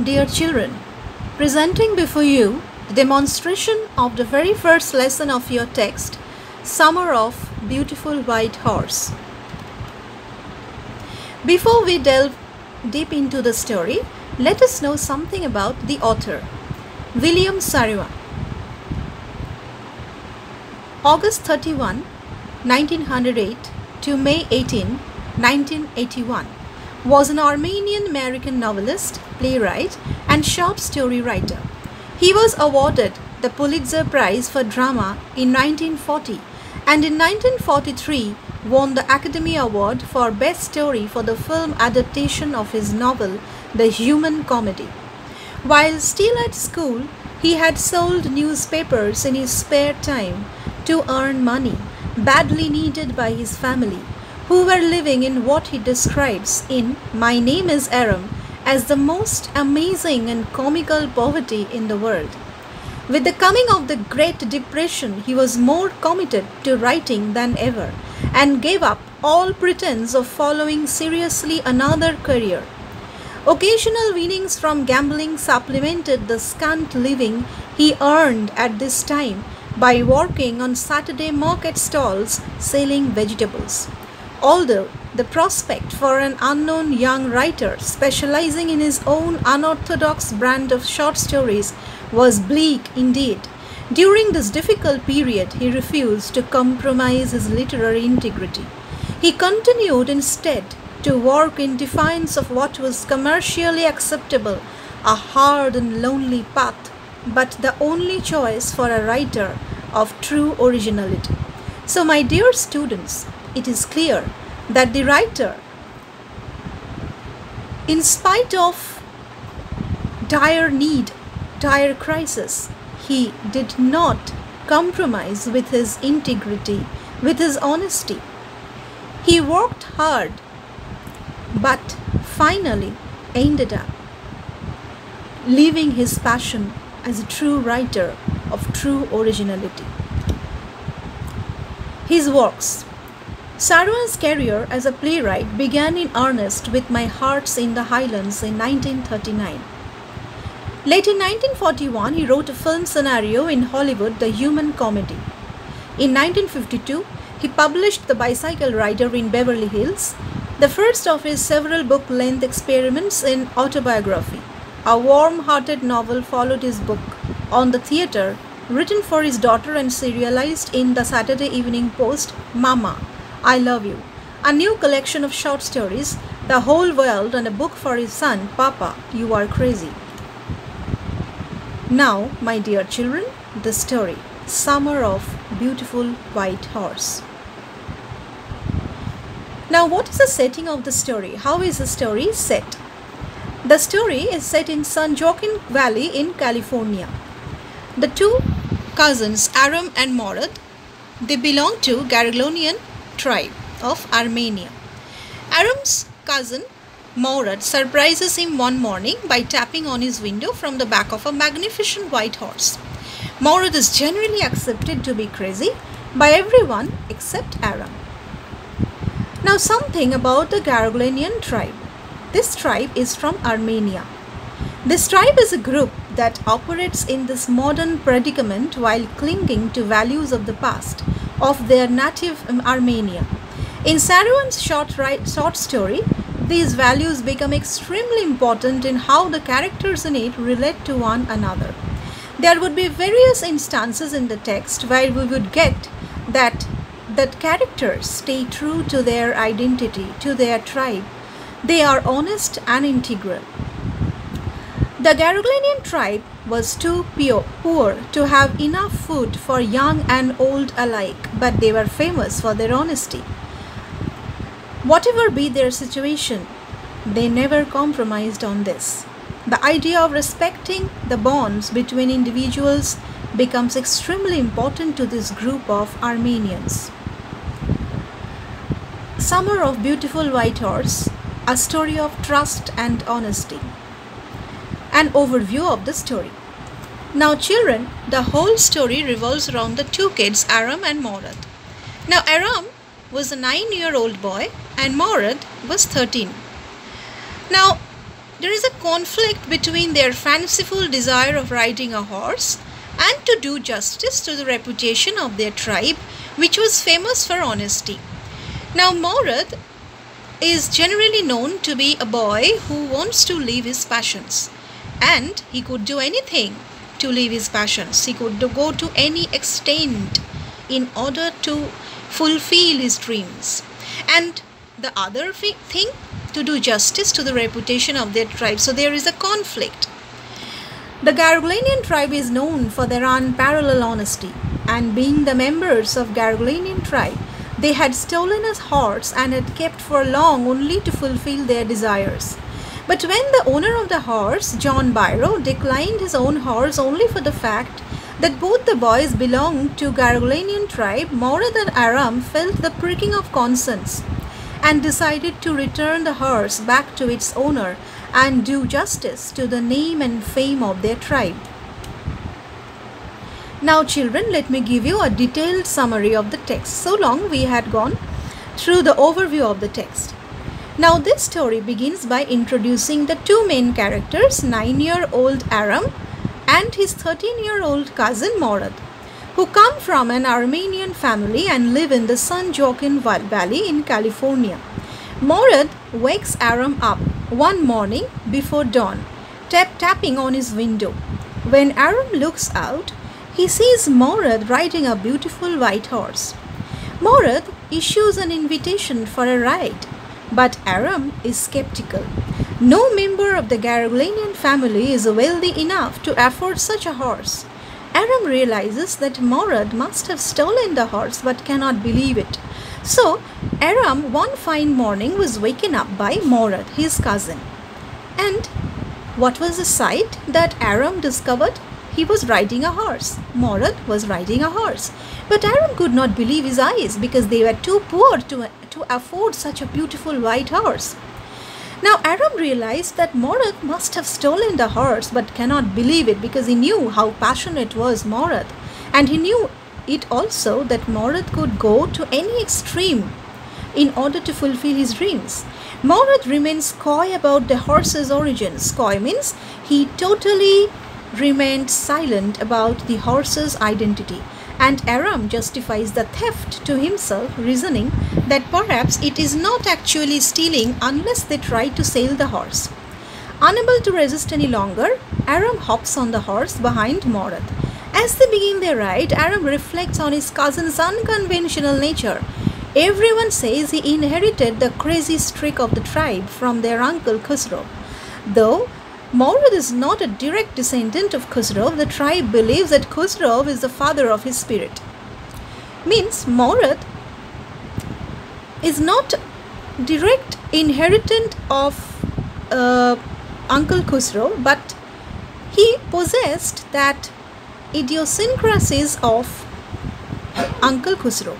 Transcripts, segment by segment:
Dear children, presenting before you the demonstration of the very first lesson of your text, Summer of Beautiful White Horse. Before we delve deep into the story, let us know something about the author, William Saruhan. August 31, 1908 to May 18, 1981. Was an Armenian-American novelist, playwright, and short story writer. He was awarded the Pulitzer Prize for Drama in 1940 and in 1943 won the Academy Award for Best Story for the film adaptation of his novel The Human Comedy. While still at school, he had sold newspapers in his spare time to earn money, badly needed by his family, who were living in what he describes in My Name is Aram as the most amazing and comical poverty in the world. With the coming of the Great Depression, he was more committed to writing than ever and gave up all pretense of following seriously another career. Occasional winnings from gambling supplemented the scant living he earned at this time by working on Saturday market stalls selling vegetables. Although the prospect for an unknown young writer specializing in his own unorthodox brand of short stories was bleak indeed, during this difficult period he refused to compromise his literary integrity. He continued instead to work in defiance of what was commercially acceptable, a hard and lonely path, but the only choice for a writer of true originality. So, my dear students, it is clear that the writer, in spite of dire need, dire crisis, he did not compromise with his integrity, with his honesty. He worked hard, but finally ended up leaving his passion as a true writer of true originality. His works. Saruhan's career as a playwright began in earnest with My Heart's in the Highlands in 1939. Late in 1941, he wrote a film scenario in Hollywood, The Human Comedy. In 1952, he published The Bicycle Rider in Beverly Hills, the first of his several book-length experiments in autobiography. A warm-hearted novel followed his book, On the Theatre, written for his daughter and serialized in the Saturday Evening Post, Mama, I Love You, a new collection of short stories, The Whole World, and a book for his son, Papa, You Are Crazy. Now, my dear children, the story, Summer of Beautiful White Horse. Now, what is the setting of the story? How is the story set? The story is set in San Joaquin Valley in California. The two cousins, Aram and Morad, they belong to Garglonian tribe of Armenia. Aram's cousin Morad surprises him one morning by tapping on his window from the back of a magnificent white horse. Morad is generally accepted to be crazy by everyone except Aram. Now, something about the Garglonian tribe. This tribe is from Armenia. This tribe is a group that operates in this modern predicament while clinging to values of the past of their native Armenia. In Saruhan's short story, these values become extremely important in how the characters in it relate to one another. There would be various instances in the text where we would get that characters stay true to their identity, to their tribe. They are honest and integral. The Garglonian tribe was too poor to have enough food for young and old alike, but they were famous for their honesty. Whatever be their situation, they never compromised on this. The idea of respecting the bonds between individuals becomes extremely important to this group of Armenians. Summer of Beautiful White Horse, a story of trust and honesty. An overview of the story. Now, children, the whole story revolves around the two kids, Aram and Morad. Now, Aram was a 9-year-old boy and Morad was 13. Now, there is a conflict between their fanciful desire of riding a horse and to do justice to the reputation of their tribe, which was famous for honesty. Now, Morad is generally known to be a boy who wants to live his passions, and he could do anything to live his passions. He could go to any extent in order to fulfill his dreams. And the other thing, to do justice to the reputation of their tribe. So there is a conflict. The Gargulanian tribe is known for their unparalleled honesty, and being the members of Gargulanian tribe, they had stolen a horse and had kept for long only to fulfill their desires. But when the owner of the horse, John Byro, declined his own horse only for the fact that both the boys belonged to Gargulanian tribe, Morad and Aram felt the pricking of conscience and decided to return the horse back to its owner and do justice to the name and fame of their tribe. Now children, let me give you a detailed summary of the text. So long we had gone through the overview of the text. Now this story begins by introducing the two main characters, 9-year-old Aram and his 13-year-old cousin Morad, who come from an Armenian family and live in the San Joaquin Valley in California. Morad wakes Aram up one morning before dawn, tapping on his window. When Aram looks out, he sees Morad riding a beautiful white horse. Morad issues an invitation for a ride, but Aram is skeptical. No member of the Gargulanian family is wealthy enough to afford such a horse. Aram realizes that Morad must have stolen the horse but cannot believe it. So, Aram one fine morning was waken up by Morad, his cousin. And what was the sight that Aram discovered? He was riding a horse. Morad was riding a horse. But Aram could not believe his eyes because they were too poor to afford such a beautiful white horse. Now Aram realized that Morad must have stolen the horse but cannot believe it because he knew how passionate was Morad. And he knew it also that Morad could go to any extreme in order to fulfill his dreams. Morad remains coy about the horse's origins. Coy means he totally remained silent about the horse's identity, and Aram justifies the theft to himself, reasoning that perhaps it is not actually stealing unless they try to sell the horse. Unable to resist any longer, Aram hops on the horse behind Morad. As they begin their ride, Aram reflects on his cousin's unconventional nature. Everyone says he inherited the crazy streak of the tribe from their uncle Khusro. Though Morad is not a direct descendant of Khusro, the tribe believes that Khusro is the father of his spirit. Means Morad is not direct inheritant of Uncle Khusro, but he possessed that idiosyncrasies of Uncle Khusro.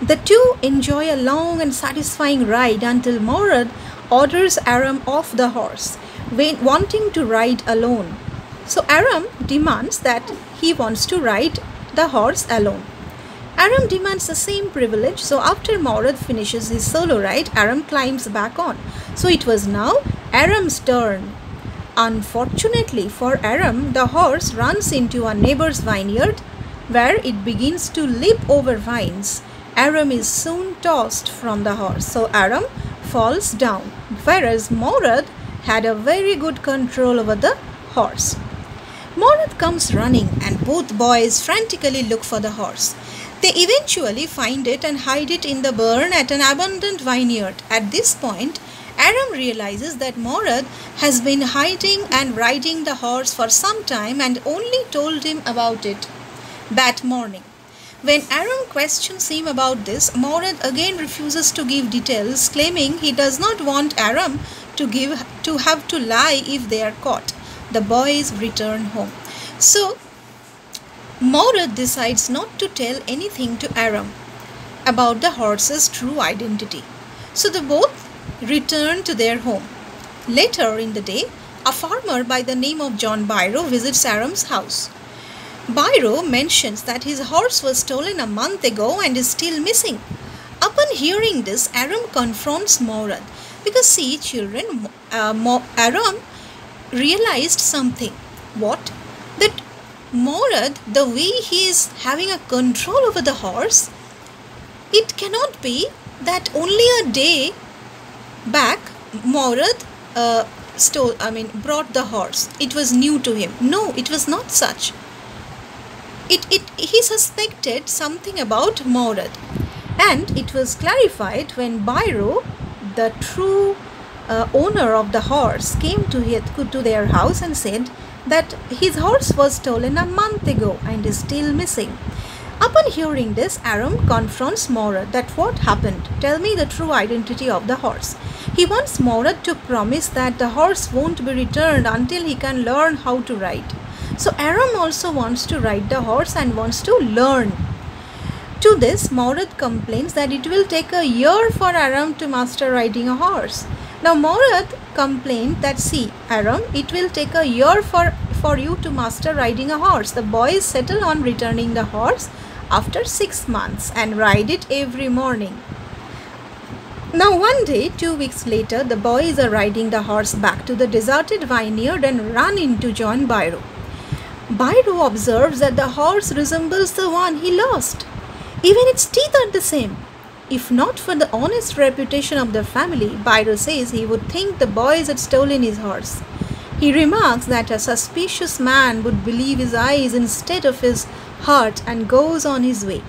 The two enjoy a long and satisfying ride until Morad orders Aram off the horse, wanting to ride alone. So Aram demands that he wants to ride the horse alone. Aram demands the same privilege, so after Morad finishes his solo ride, Aram climbs back on. So it was now Aram's turn. Unfortunately for Aram, the horse runs into a neighbor's vineyard where it begins to leap over vines. Aram is soon tossed from the horse, so Aram falls down, whereas Morad had a very good control over the horse. Morad comes running and both boys frantically look for the horse. They eventually find it and hide it in the burn at an abandoned vineyard. At this point, Aram realizes that Morad has been hiding and riding the horse for some time and only told him about it that morning. When Aram questions him about this, Morad again refuses to give details, claiming he does not want Aram to have to lie if they are caught. The boys return home. So Morad decides not to tell anything to Aram about the horse's true identity. So they both return to their home. Later in the day, a farmer by the name of John Byro visits Aram's house. Byro mentions that his horse was stolen a month ago and is still missing. Upon hearing this, Aram confronts Morad. Because see, children, Aram realized something. What? That Morad, the way he is having a control over the horse, it cannot be that only a day back Morad brought the horse. It was new to him. No, it was not such. He suspected something about Morad, and it was clarified when Biro, the true owner of the horse, came to their house and said that his horse was stolen a month ago and is still missing. Upon hearing this, Aram confronts Morad that what happened. Tell me the true identity of the horse. He wants Morad to promise that the horse won't be returned until he can learn how to ride. So Aram also wants to ride the horse and wants to learn. To this, Morad complains that it will take a year for Aram to master riding a horse. Now Morad complained that, see, Aram, it will take a year for you to master riding a horse. The boys settle on returning the horse after 6 months and ride it every morning. Now one day, 2 weeks later, the boys are riding the horse back to the deserted vineyard and run in to join Biro. Biro observes that the horse resembles the one he lost. Even its teeth are the same. If not for the honest reputation of the family, Biro says he would think the boys had stolen his horse. He remarks that a suspicious man would believe his eyes instead of his heart and goes on his way.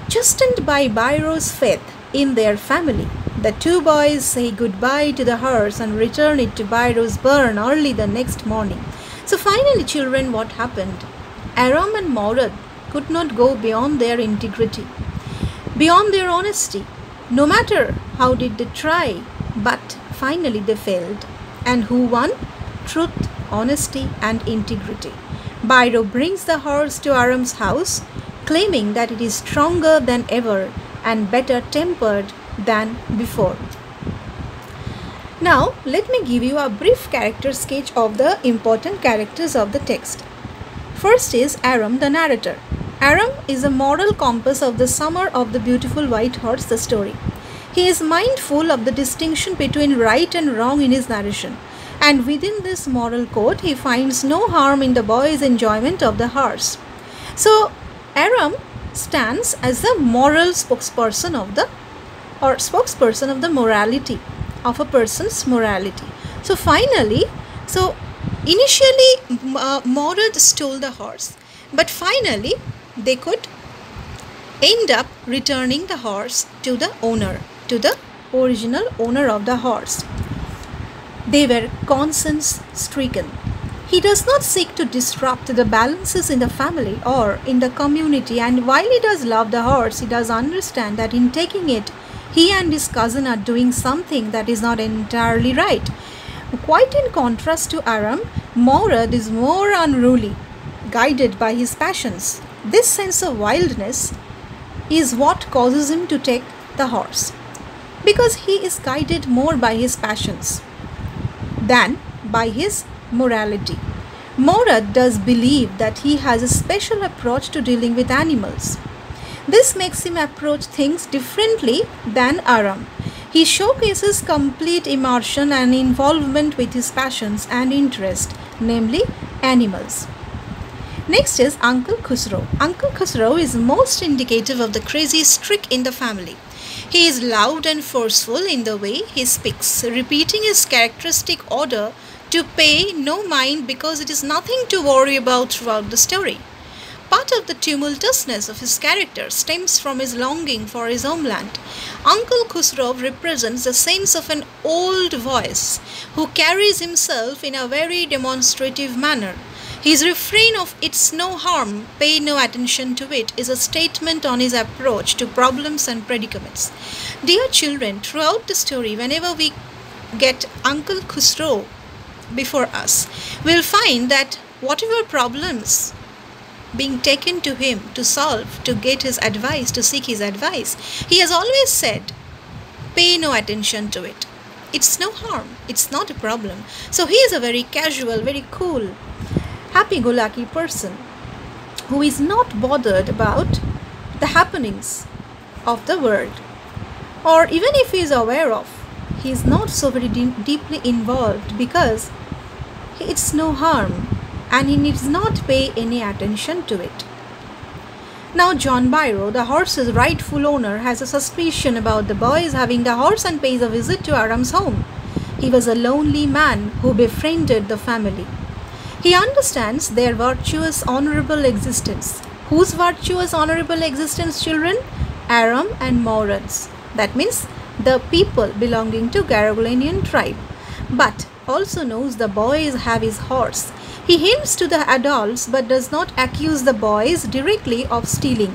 Chastened by Biro's faith in their family, the two boys say goodbye to the horse and return it to Biro's barn early the next morning. So finally, children, what happened? Aram and Morad could not go beyond their integrity, beyond their honesty. No matter how did they try, but finally they failed. And who won? Truth, honesty and integrity. Biro brings the horse to Aram's house, claiming that it is stronger than ever and better tempered than before. Now, let me give you a brief character sketch of the important characters of the text. First is Aram, the narrator. Aram is a moral compass of the summer of the beautiful white horse, the story. He is mindful of the distinction between right and wrong in his narration, and within this moral code, he finds no harm in the boy's enjoyment of the horse. So, Aram stands as the moral spokesperson of the morality of a person's morality. So finally, initially Morad stole the horse, but finally they could end up returning the horse to the owner, to the original owner of the horse. They were conscience stricken. He does not seek to disrupt the balances in the family or in the community, and while he does love the horse, he does understand that in taking it, he and his cousin are doing something that is not entirely right. Quite in contrast to Aram, Morad is more unruly, guided by his passions. This sense of wildness is what causes him to take the horse, because he is guided more by his passions than by his morality. Morad does believe that he has a special approach to dealing with animals. This makes him approach things differently than Aram. He showcases complete immersion and involvement with his passions and interest, namely animals. Next is Uncle Khusro. Uncle Khusro is most indicative of the crazy streak in the family. He is loud and forceful in the way he speaks, repeating his characteristic order to pay no mind because it is nothing to worry about throughout the story. Part of the tumultuousness of his character stems from his longing for his homeland. Uncle Khusro represents the sense of an old voice who carries himself in a very demonstrative manner. His refrain of "it's no harm, pay no attention to it" is a statement on his approach to problems and predicaments. Dear children, throughout the story, whenever we get Uncle Khusro before us, we'll find that whatever problems being taken to him to solve, to get his advice, to seek his advice, he has always said, pay no attention to it. It's no harm. It's not a problem. So he is a very casual, very cool, happy-go-lucky person who is not bothered about the happenings of the world. Or even if he is aware of, he is not so very deeply involved because it's no harm and he needs not pay any attention to it. Now John Biro, the horse's rightful owner, has a suspicion about the boys having the horse and pays a visit to Aram's home. He was a lonely man who befriended the family. He understands their virtuous, honorable existence. Whose virtuous, honorable existence, children? Aram and Maurod's. That means the people belonging to Garogulenian tribe. But also knows the boys have his horse. He hints to the adults but does not accuse the boys directly of stealing.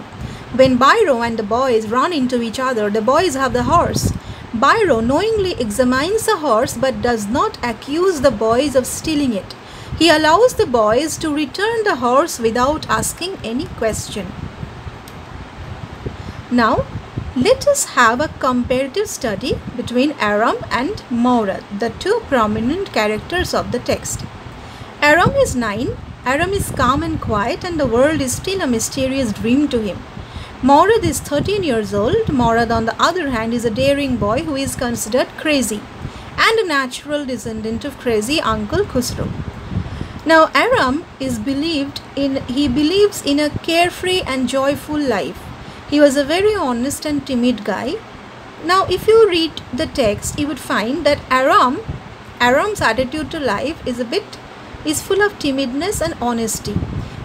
When Biro and the boys run into each other, the boys have the horse. Biro knowingly examines the horse but does not accuse the boys of stealing it. He allows the boys to return the horse without asking any question. Now, let us have a comparative study between Aram and Maurad, the two prominent characters of the text. Aram is 9. Aram is calm and quiet, and the world is still a mysterious dream to him. Maurad is 13 years old. Maurad, on the other hand, is a daring boy who is considered crazy and a natural descendant of crazy Uncle Khusro. Now, Aram believes in a carefree and joyful life. He was a very honest and timid guy. Now, if you read the text, you would find that Aram's attitude to life is full of timidness and honesty.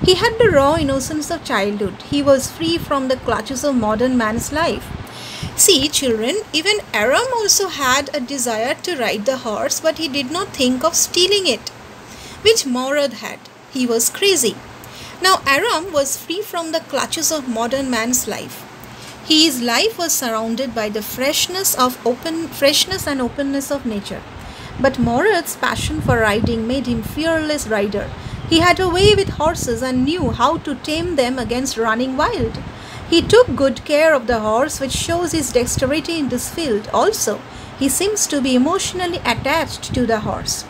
He had the raw innocence of childhood. He was free from the clutches of modern man's life. See, children, even Aram also had a desire to ride the horse, but he did not think of stealing it, which Maurad had. He was crazy. Now, Aram was free from the clutches of modern man's life. His life was surrounded by the freshness and openness of nature. But Maurad's passion for riding made him fearless rider. He had a way with horses and knew how to tame them against running wild. He took good care of the horse, which shows his dexterity in this field. Also, he seems to be emotionally attached to the horse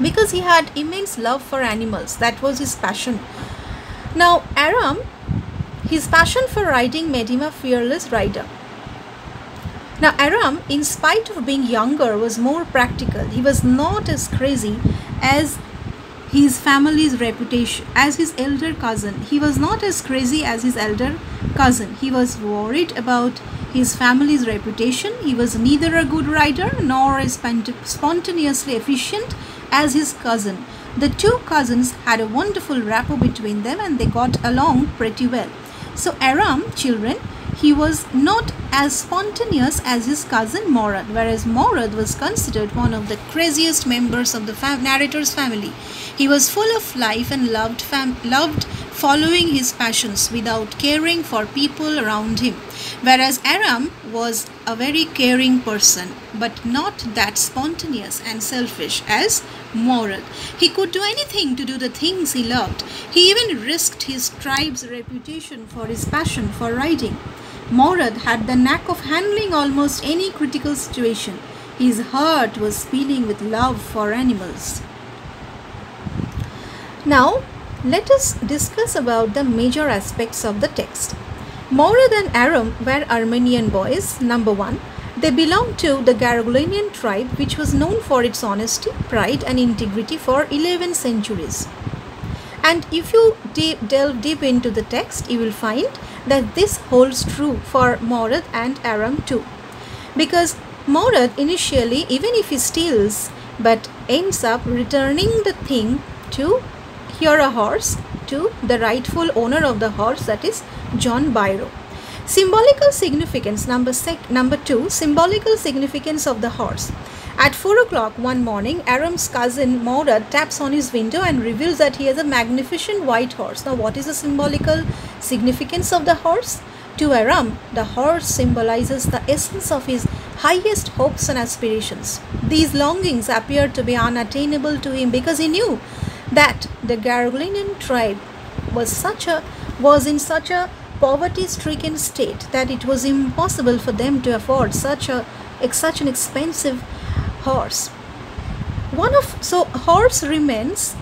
because he had immense love for animals. That was his passion. Now, Aram, his passion for riding made him a fearless rider. Now, Aram, in spite of being younger, was more practical. He was not as crazy as his family's reputation, as his elder cousin. He was not as crazy as his elder cousin. He was worried about his family's reputation. He was neither a good rider nor as spontaneously efficient as his cousin. The two cousins had a wonderful rapport between them and they got along pretty well. So Aram, children, he was not as spontaneous as his cousin Maurad, whereas Maurad was considered one of the craziest members of the narrator's family. He was full of life and loved following his passions without caring for people around him, whereas Aram was a very caring person, but not that spontaneous and selfish as Maurad. He could do anything to do the things he loved. He even risked his tribe's reputation for his passion for riding. Maurad had the knack of handling almost any critical situation. His heart was beating with love for animals. Now, let us discuss about the major aspects of the text. Maurad and Aram were Armenian boys. Number 1, they belonged to the Garogulenian tribe, which was known for its honesty, pride and integrity for 11 centuries. And if you delve deep into the text, you will find that this holds true for Maurad and Aram too. Because Maurad initially, even if he steals, but ends up returning the thing to a horse to the rightful owner of the horse, that is John Biro. Symbolical significance, number 2, symbolical significance of the horse. At 4 o'clock one morning, Aram's cousin Maurad taps on his window and reveals that he has a magnificent white horse. Now, what is the symbolical significance of the horse? To Aram, the horse symbolizes the essence of his highest hopes and aspirations. These longings appeared to be unattainable to him because he knew that the Garogulenian tribe was in such a poverty-stricken state that it was impossible for them to afford such an expensive horse. So horse remains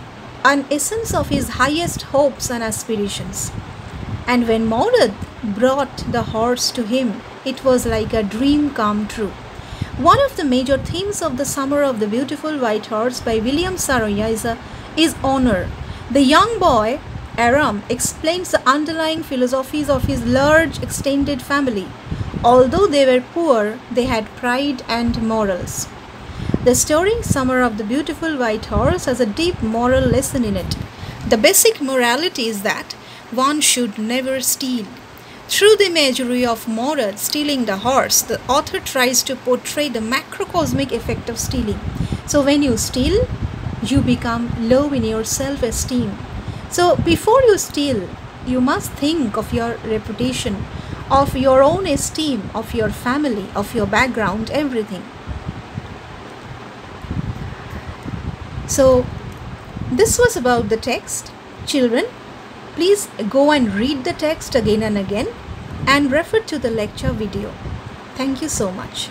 an essence of his highest hopes and aspirations. And when Maurad brought the horse to him, it was like a dream come true. One of the major themes of The Summer of the Beautiful White Horse by William Saroyaza is honor. The young boy, Aram, explains the underlying philosophies of his large extended family. Although they were poor, they had pride and morals. The story Summer of the Beautiful White Horse has a deep moral lesson in it. The basic morality is that one should never steal. Through the imagery of Morad stealing the horse, the author tries to portray the macrocosmic effect of stealing. So when you steal, you become low in your self-esteem. So before you steal, you must think of your reputation, of your own esteem, of your family, of your background, everything. So this was about the text. Children, please go and read the text again and again and refer to the lecture video. Thank you so much.